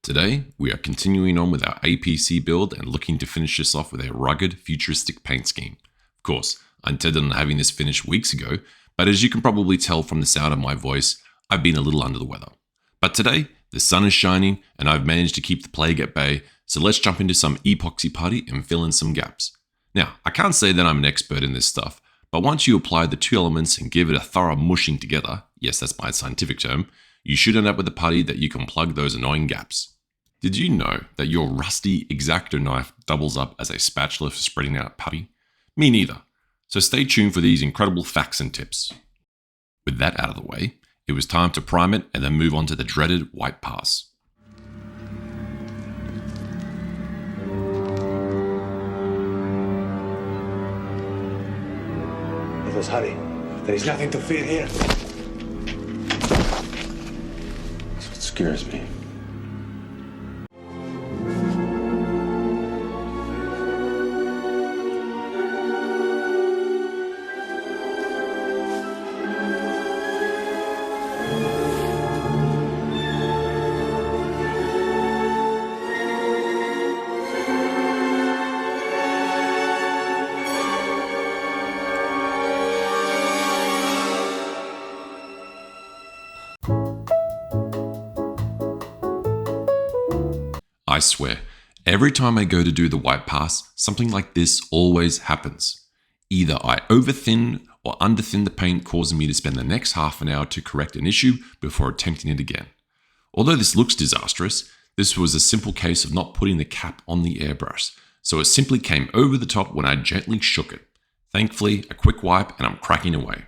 Today, we are continuing on with our APC build and looking to finish this off with a rugged, futuristic paint scheme. Of course, I intended on having this finished weeks ago, but as you can probably tell from the sound of my voice, I've been a little under the weather. But today, the sun is shining and I've managed to keep the plague at bay, so let's jump into some epoxy putty and fill in some gaps. Now, I can't say that I'm an expert in this stuff, but once you apply the two elements and give it a thorough mushing together, yes, that's my scientific term, you should end up with a putty that you can plug those annoying gaps. Did you know that your rusty X-Acto knife doubles up as a spatula for spreading out putty? Me neither. So stay tuned for these incredible facts and tips. With that out of the way, it was time to prime it and then move on to the dreaded white pass. Let us hurry. There is nothing to fear here. That's what scares me. I swear, every time I go to do the white pass, something like this always happens. Either I overthin or underthin the paint, causing me to spend the next half an hour to correct an issue before attempting it again. Although this looks disastrous, this was a simple case of not putting the cap on the airbrush, so it simply came over the top when I gently shook it. Thankfully, a quick wipe and I'm cracking away.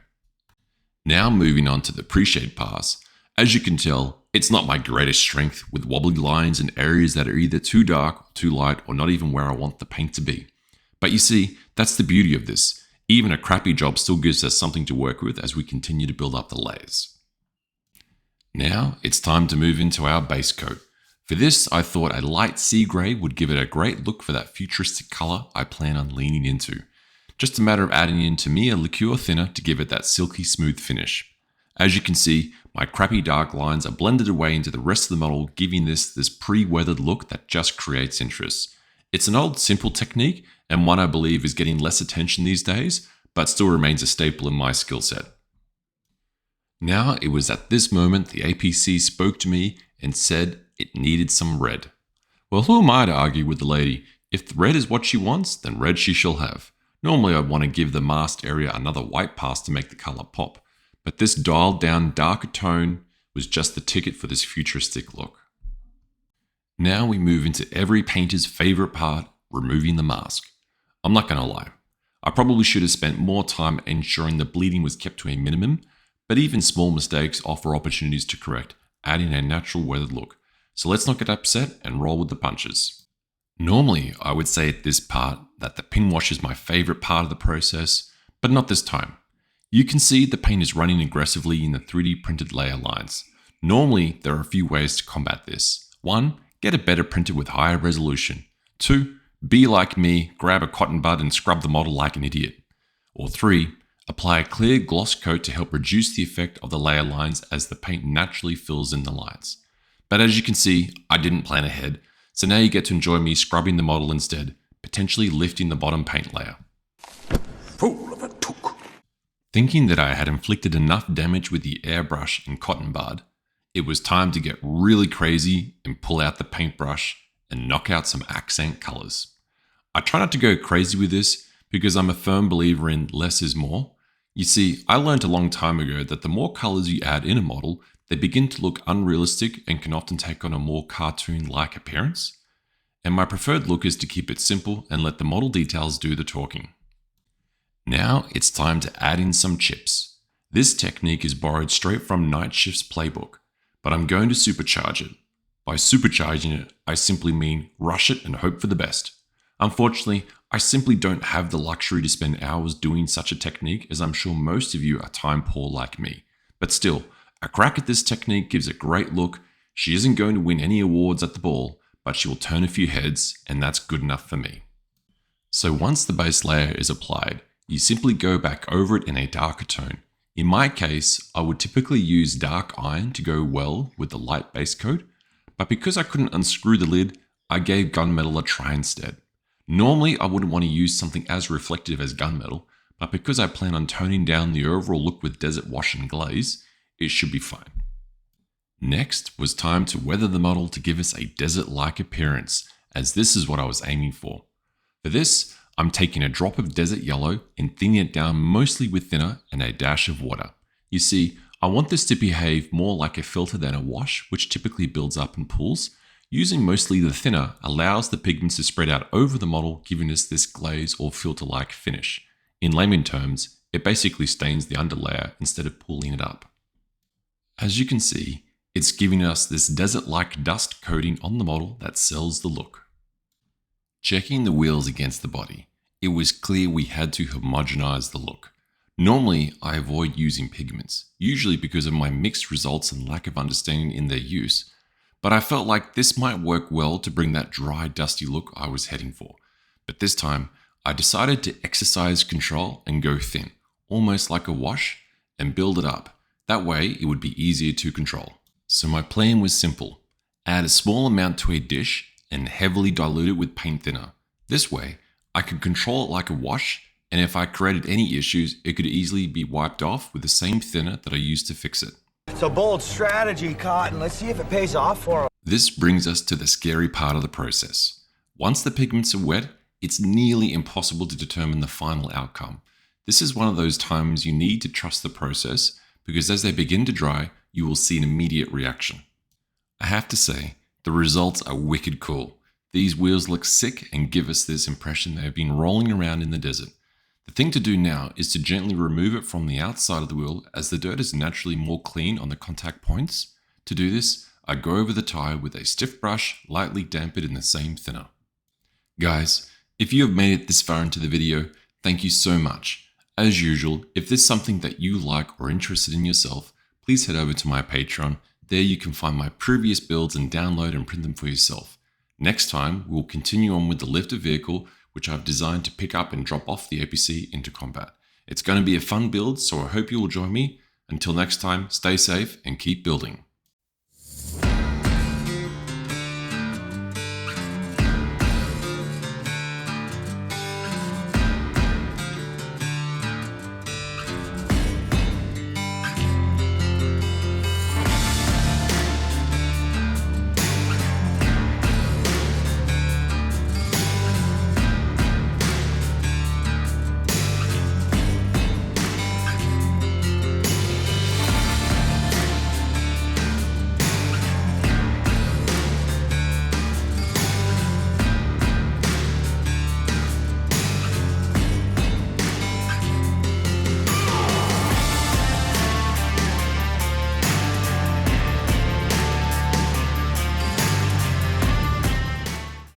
Now moving on to the pre-shade pass. As you can tell, it's not my greatest strength, with wobbly lines and areas that are either too dark, too light, or not even where I want the paint to be. But you see, that's the beauty of this. Even a crappy job still gives us something to work with as we continue to build up the layers. Now, it's time to move into our base coat. For this, I thought a light sea grey would give it a great look for that futuristic colour I plan on leaning into. Just a matter of adding in Tamiya liqueur thinner to give it that silky smooth finish. As you can see, my crappy dark lines are blended away into the rest of the model, giving this pre-weathered look that just creates interest. It's an old simple technique and one I believe is getting less attention these days, but still remains a staple in my skill set. Now it was at this moment the APC spoke to me and said it needed some red. Well, who am I to argue with the lady? If the red is what she wants, then red she shall have. Normally I'd want to give the masked area another white pass to make the colour pop. But this dialed down darker tone was just the ticket for this futuristic look. Now we move into every painter's favourite part, removing the mask. I'm not going to lie, I probably should have spent more time ensuring the bleeding was kept to a minimum, but even small mistakes offer opportunities to correct, adding a natural weathered look. So let's not get upset and roll with the punches. Normally, I would say at this part that the pin wash is my favourite part of the process, but not this time. You can see the paint is running aggressively in the 3D printed layer lines. Normally, there are a few ways to combat this. 1. Get it better printed with higher resolution. 2. Be like me, grab a cotton bud and scrub the model like an idiot. Or 3. Apply a clear gloss coat to help reduce the effect of the layer lines as the paint naturally fills in the lines. But as you can see, I didn't plan ahead, so now you get to enjoy me scrubbing the model instead, potentially lifting the bottom paint layer. Fool of a took. Thinking that I had inflicted enough damage with the airbrush and cotton bud, it was time to get really crazy and pull out the paintbrush and knock out some accent colours. I try not to go crazy with this because I'm a firm believer in less is more. You see, I learned a long time ago that the more colours you add in a model, they begin to look unrealistic and can often take on a more cartoon-like appearance. And my preferred look is to keep it simple and let the model details do the talking. Now it's time to add in some chips. This technique is borrowed straight from Night Shift's playbook, but I'm going to supercharge it. By supercharging it, I simply mean rush it and hope for the best. Unfortunately, I simply don't have the luxury to spend hours doing such a technique, as I'm sure most of you are time poor like me. But still, a crack at this technique gives a great look. She isn't going to win any awards at the ball, but she will turn a few heads, and that's good enough for me. So once the base layer is applied, you simply go back over it in a darker tone. In my case, I would typically use dark iron to go well with the light base coat, but because I couldn't unscrew the lid, I gave gunmetal a try instead. Normally, I wouldn't want to use something as reflective as gunmetal, but because I plan on toning down the overall look with desert wash and glaze, it should be fine. Next was time to weather the model to give us a desert-like appearance, as this is what I was aiming for. For this, I'm taking a drop of desert yellow and thinning it down mostly with thinner and a dash of water. You see, I want this to behave more like a filter than a wash, which typically builds up and pools. Using mostly the thinner allows the pigments to spread out over the model, giving us this glaze or filter-like finish. In layman terms, it basically stains the underlayer instead of pooling it up. As you can see, it's giving us this desert-like dust coating on the model that sells the look. Checking the wheels against the body, it was clear we had to homogenize the look. Normally, I avoid using pigments, usually because of my mixed results and lack of understanding in their use, but I felt like this might work well to bring that dry, dusty look I was heading for. But this time, I decided to exercise control and go thin, almost like a wash, and build it up. That way, it would be easier to control. So my plan was simple. Add a small amount to a dish and heavily dilute it with paint thinner. This way, I could control it like a wash, and if I created any issues, it could easily be wiped off with the same thinner that I used to fix it. It's a bold strategy, Cotton. Let's see if it pays off for him. This brings us to the scary part of the process. Once the pigments are wet, it's nearly impossible to determine the final outcome. This is one of those times you need to trust the process, because as they begin to dry, you will see an immediate reaction. I have to say, the results are wicked cool. These wheels look sick and give us this impression they have been rolling around in the desert. The thing to do now is to gently remove it from the outside of the wheel, as the dirt is naturally more clean on the contact points. To do this, I go over the tire with a stiff brush, lightly damp it in the same thinner. Guys, if you have made it this far into the video, thank you so much. As usual, if there's something that you like or interested in yourself, please head over to my Patreon. There you can find my previous builds and download and print them for yourself. Next time, we'll continue on with the lifter vehicle, which I've designed to pick up and drop off the APC into combat. It's going to be a fun build, so I hope you will join me. Until next time, stay safe and keep building.